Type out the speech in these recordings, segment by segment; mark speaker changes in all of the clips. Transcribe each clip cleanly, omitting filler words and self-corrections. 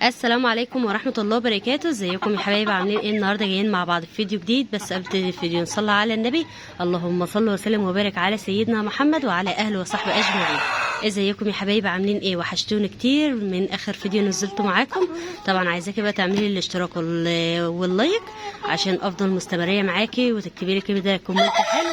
Speaker 1: السلام عليكم ورحمة الله وبركاته. ازيكم يا حبايبي؟ عاملين ايه؟ النهارده جايين مع بعض في فيديو جديد. بس قبل الفيديو نصلي على النبي. اللهم صل وسلم وبارك على سيدنا محمد وعلى اهله وصحبه اجمعين. ازيكم يا حبايبي؟ عاملين ايه؟ وحشتوني كتير من اخر فيديو نزلته معاكم. طبعا عايزاكي بقى تعملي الاشتراك واللايك عشان افضل مستمريه معاكي، وتكتبي لي كده كومنت حلو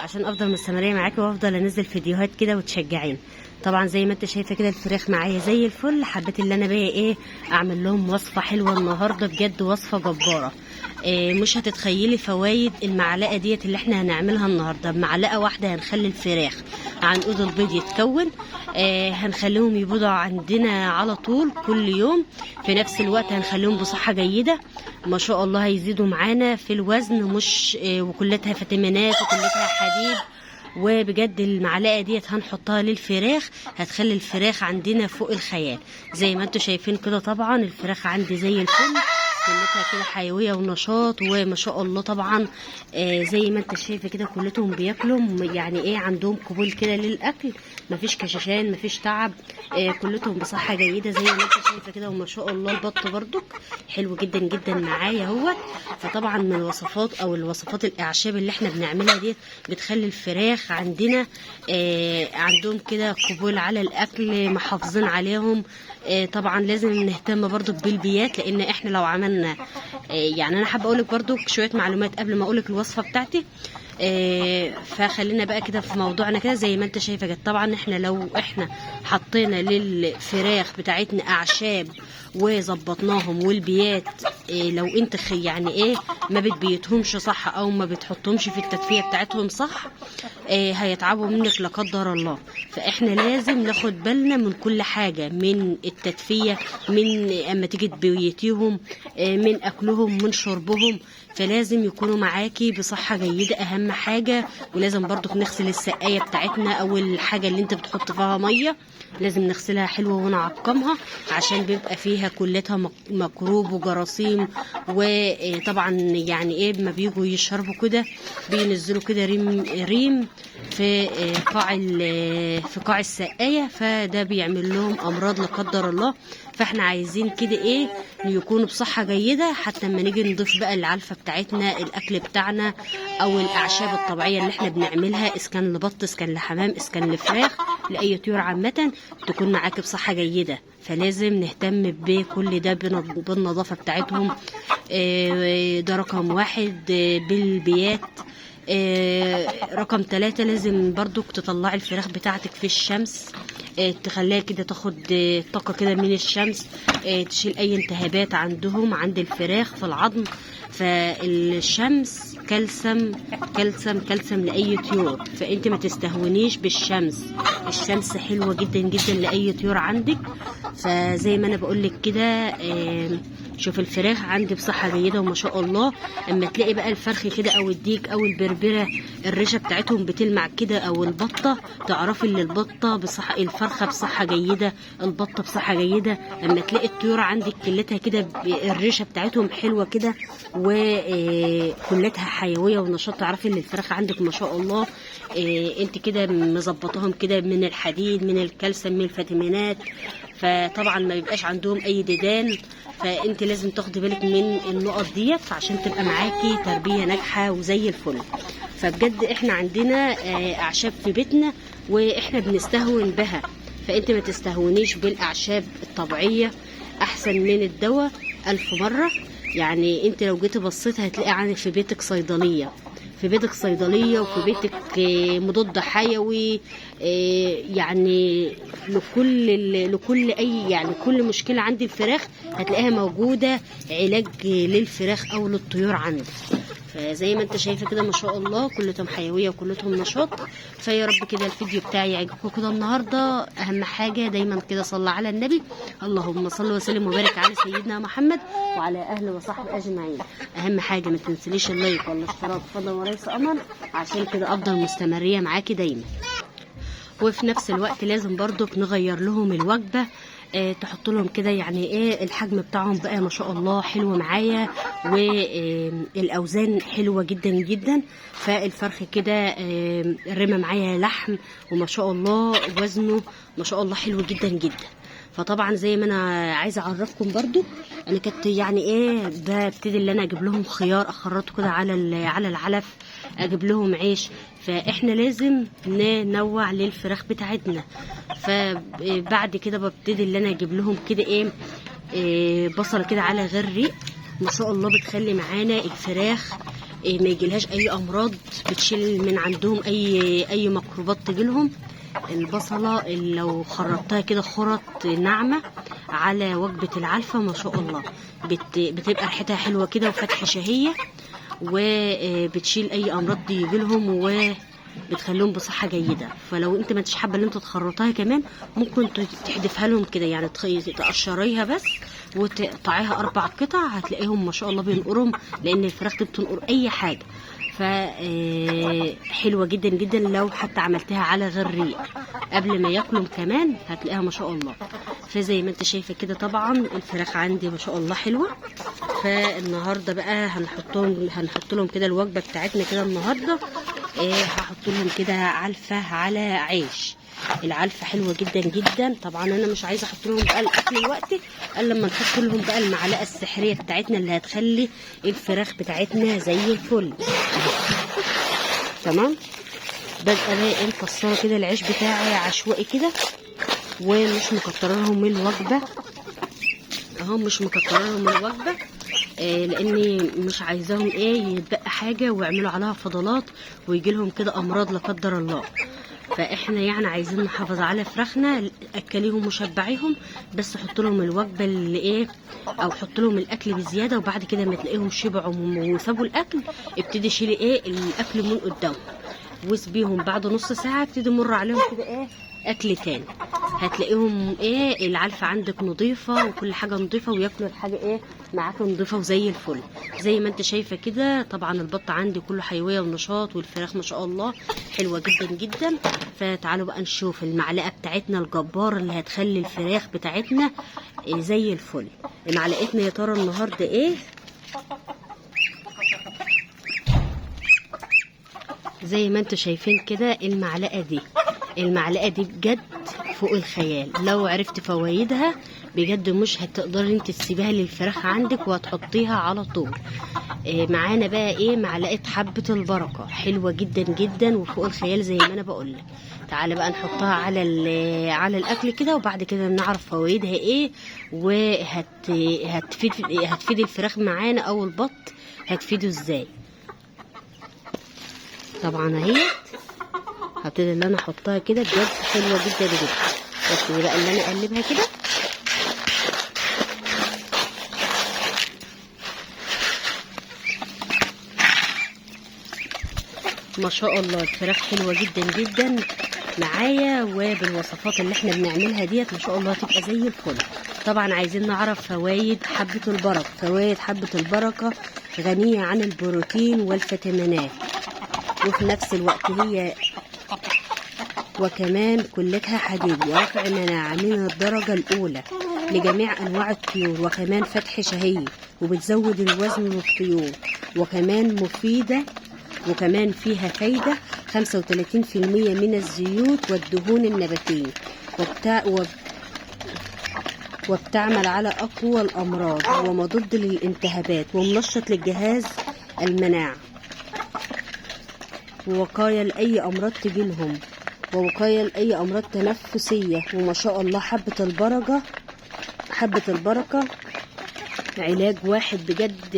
Speaker 1: عشان افضل مستمريه معاكي وافضل انزل فيديوهات كده وتشجعين. طبعا زي ما انت شايفه كده الفراخ معايا زي الفل. حبيت اللي انا بقى ايه اعمل لهم وصفه حلوه النهارده، بجد وصفه جباره. مش هتتخيلي فوايد المعلقه ديت اللي احنا هنعملها النهارده. بمعلقه واحده هنخلي الفراخ عنقود البيض يتكون. هنخليهم يبيضوا عندنا على طول كل يوم. في نفس الوقت هنخليهم بصحه جيده ما شاء الله. هيزيدوا معانا في الوزن، مش وكلتها فيتامينات وكلتها حديد. وبجد المعلقه ديت هنحطها للفراخ، هتخلي الفراخ عندنا فوق الخيال. زي ما انتم شايفين كده طبعا الفراخ عندي زي الفل، كلتها كده حيويه ونشاط وما شاء الله. طبعا زي ما انت شايفه كده كلتهم بياكلوا، يعني ايه عندهم قبول كده للاكل، مفيش كشاشان مفيش تعب. كلتهم بصحه جيده زي ما انت شايفه كده وما شاء الله. البط برضك حلو جدا جدا معايا اهوت. فطبعا من الوصفات او الوصفات الاعشاب اللي احنا بنعملها دي بتخلي الفراخ عندنا عندهم كده قبول على الاكل، محافظين عليهم. طبعا لازم نهتم برضو بالبيات، لان احنا لو عملنا يعني انا حابه اقولك برضو شويه معلومات قبل ما اقولك الوصفه بتاعتي. فخلينا بقى كده في موضوعنا كده. زي ما انت شايفه كده طبعا احنا لو احنا حطينا للفراخ بتاعتنا اعشاب وظبطناهم والبيات، لو انت يعني ايه ما بتبيتهمش صح او ما بتحطهمش في التدفئه بتاعتهم صح، هيتعبوا منك لا قدر الله. فاحنا لازم ناخد بالنا من كل حاجه، من التدفئه، من اما تيجي تبيتيهم، من اكلهم، من شربهم. فلازم يكونوا معاكي بصحة جيدة أهم حاجة. ولازم برضو نغسل السقاية بتاعتنا أو الحاجة اللي انت بتحط فيها مية، لازم نغسلها حلوة ونعقمها عشان بيبقى فيها كلتها ميكروب وجراثيم. وطبعا يعني ايه ما بيجوا يشربوا كده بينزلوا كده ريم في قاع السقاية، فده بيعمل لهم أمراض لا قدر الله. فاحنا عايزين كده ايه يكونوا بصحة جيدة، حتى لما نيجي نضيف بقى العلفة بتاعتنا الاكل بتاعنا او الاعشاب الطبيعية اللي احنا بنعملها، اسكان لبط اسكان لحمام اسكان لفراخ لاي طيور عامة، تكون معاك بصحة جيدة. فلازم نهتم بكل ده بالنظافة بتاعتهم. ده رقم واحد. بالبيات. رقم 3 لازم برضو تطلعي الفراخ بتاعتك في الشمس، تخليها كده تاخد طاقة كده من الشمس، تشيل اي التهابات عندهم عند الفراخ في العظم. فالشمس كالسيوم كالسيوم كالسيوم لاي طيور، فانت ما تستهونيش بالشمس. الشمس حلوة جدا جدا لاي طيور عندك. فزي ما انا بقولك كده شوف الفراخ عندي بصحة جيدة وما شاء الله. اما تلاقي بقى الفرخ كده او الديك او البربرة الريشة بتاعتهم بتلمع كده او البطة، تعرفي ان البطة بصحة، الفرخة بصحة جيدة، البطة بصحة جيدة. اما تلاقي الطيور عندك كلتها كده الريشة بتاعتهم حلوة كده وكلتها حيوية ونشاط، تعرفي ان الفراخ عندك ما شاء الله انت كده مظبطاهم كده من الحديد من الكالسيوم من الفيتامينات. فطبعا ما يبقاش عندهم اي ديدان. فانت لازم تاخدي بالك من النقط ديت عشان تبقى معاكي تربيه ناجحه وزي الفل. فبجد احنا عندنا اعشاب في بيتنا واحنا بنستهون بها، فانت ما تستهونيش بالاعشاب الطبيعيه، احسن من الدواء 1000 مره. يعني انت لو جيتي بصيت هتلاقي عندك في بيتك صيدليه، في بيتك صيدليه وفي بيتك مضاد حيوي، يعني لكل اي يعني كل مشكله عند الفراخ هتلاقيها موجوده علاج للفراخ او للطيور عندك. فزي ما انت شايفه كده ما شاء الله كلتهم حيويه وكلتهم نشاط. فيا رب كده الفيديو بتاعي يعجبكم كده النهارده. اهم حاجه دايما كده صلى على النبي. اللهم صل وسلم وبارك على سيدنا محمد وعلى اهله وصحبه اجمعين. اهم حاجه ما تنسليش اللايك والاشتراك فضلا وليس امر، عشان كده افضل مستمريه معاكي دايما. وفي نفس الوقت لازم برضو نغير لهم الوجبه، تحط لهم كده يعني ايه الحجم بتاعهم بقى ما شاء الله حلو معايا، والاوزان حلوه جدا جدا. فالفرخ كده رمى معايا لحم وما شاء الله وزنه ما شاء الله حلو جدا جدا. فطبعا زي ما انا عايزه اعرفكم برضو، انا كنت يعني ايه ببتدي اللي انا اجيب لهم خيار اخرطه كده على العلف، اجيب لهم عيش. فاحنا لازم ننوع للفراخ بتاعتنا. فبعد كده ببتدي اللي انا اجيب لهم كده إيه بصله كده على غير ريق، ما شاء الله بتخلي معانا الفراخ ما يجيلهاش اي امراض، بتشيل من عندهم اي ميكروبات تجيلهم. البصله اللي لو خرطتها كده خرط ناعمه على وجبه العلفه ما شاء الله بتبقى ريحتها حلوه كده وفتح شهيه، وبتشيل اي امراض يجيلهم وبتخليهم بصحه جيده. فلو انت ما انتش حابه ان انت تخرطها كمان، ممكن تحدفها لهم كده، يعني تقشريها بس وتقطعيها 4 قطع، هتلاقيهم ما شاء الله بينقرهم، لان الفراخ دي بتنقر اي حاجه. ف حلوه جدا جدا لو حتى عملتها على غير ريق قبل ما ياكلوا كمان، هتلاقيها ما شاء الله. فزي ما انت شايفه كده طبعا الفراخ عندي ما شاء الله حلوه. فالنهارده بقى هنحط لهم كده الوجبه بتاعتنا كده النهارده. هحط لهم كده علفه على عيش. العلفه حلوه جدا جدا. طبعا انا مش عايزه احط لهم بقى الاكل دلوقتي الا لما نحط لهم بقى المعلقه السحريه بتاعتنا اللي هتخلي الفراخ بتاعتنا زي الفل. تمام. ببقى بقى مكسره كده العيش بتاعي عشوائي كده، ومش مكتره لهم الوجبه اهو، مش مكتره لهم الوجبه لاني مش عايزاهم يتبقى حاجه ويعملوا عليها فضلات ويجي لهم كده امراض لا قدر الله. فاحنا يعني عايزين نحافظ على فراخنا، اكليهم وشبعيهم، بس حط لهم الوجبه اللي او حط لهم الاكل بزياده، وبعد كده ما تلاقيهم شبعوا وسابوا الاكل، ابتدي شيلي الاكل من قدامهم واسبيهم. بعد نص ساعه ابتدي مر عليهم كده اكل تاني، هتلاقيهم العلفه عندك نظيفه وكل حاجه نظيفه، وياكلوا الحاجه معاك نظيفه وزي الفل. زي ما انت شايفه كده طبعا البط عندي كله حيويه ونشاط، والفراخ ما شاء الله حلوه جدا جدا. فتعالوا بقى نشوف المعلقه بتاعتنا الجبار اللي هتخلي الفراخ بتاعتنا زي الفل. معلقتنا يا ترى النهارده زي ما انتوا شايفين كده المعلقه دي بجد فوق الخيال. لو عرفت فوائدها بجد مش هتقدري انت تسيبها للفراخ عندك وهتحطيها على طول. معانا بقى معلقه حبه البركه، حلوه جدا جدا وفوق الخيال زي ما انا بقولك. تعالى بقى نحطها على الاكل كده، وبعد كده نعرف فوائدها هتفيد الفراخ معانا او البط هتفيده ازاي. طبعا اهي هبتدي اللي انا احطها كده بجد حلوه جدا جدا. بس بقى اللي انا اقلبها كده ما شاء الله. الفراخ حلوه جدا جدا معايا، وبالوصفات اللي احنا بنعملها ديت ما شاء الله هتبقى زي الفل. طبعا عايزين نعرف فوائد حبه البركه. فوائد حبه البركه غنيه عن البروتين والفيتامينات، وفي نفس الوقت هي وكمان كلتها حديد ورفع مناعة من الدرجة الأولى لجميع أنواع الطيور، وكمان فتح شهية، وبتزود الوزن للطيور، وكمان مفيدة، وكمان فيها فايدة 35% من الزيوت والدهون النباتية، وبتعمل على أقوى الأمراض ومضاد للالتهابات ومنشط للجهاز المناعي، ووقاية لأي أمراض تجيلهم، ووقاية لأي أمراض تنفسية. وما شاء الله حبة البركة علاج واحد بجد،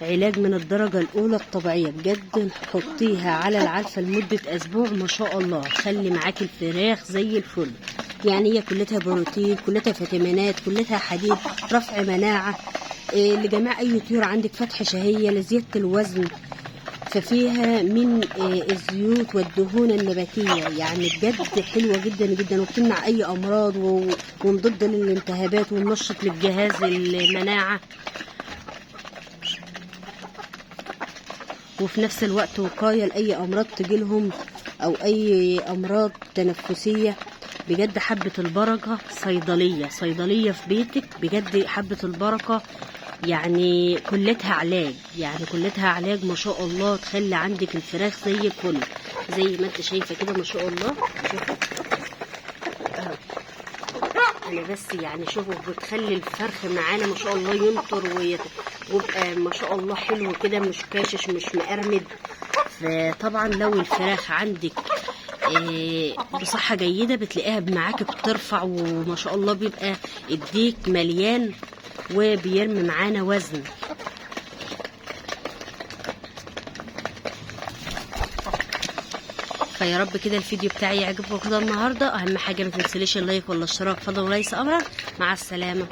Speaker 1: علاج من الدرجة الأولى الطبيعية بجد. حطيها على العلفة لمدة أسبوع ما شاء الله خلي معاك الفراخ زي الفل. يعني هي كلتها بروتين، كلتها فيتامينات، كلتها حديد، رفع مناعة لجميع أي طيور عندك، فتح شهية، لزيادة الوزن. ففيها من الزيوت والدهون النباتية، يعني بجد حلوة جدا جدا، وبتمنع أي أمراض ومضد للالتهابات ومنشط للجهاز المناعة، وفي نفس الوقت وقاية لأي أمراض تجيلهم أو أي أمراض تنفسية. بجد حبة البركة صيدلية في بيتك. بجد حبة البركة يعني كلتها علاج ما شاء الله، تخلي عندك الفراخ زي الفل. زي ما انت شايفه كده ما شاء الله. انا بس يعني شوفوا بتخلي الفرخ معانا ما شاء الله ينطر ويبقى ما شاء الله حلو كده، مش كاشش مش مقرمد. فطبعا لو الفراخ عندك بصحة جيدة بتلاقيها معاك بترفع، وما شاء الله بيبقى الديك مليان وبيرمي معانا وزن. فيا رب كده الفيديو بتاعي يعجبكم كده النهارده. اهم حاجه ما تنسليش اللايك ولا الاشتراك، فضلا وليس امرا. مع السلامه.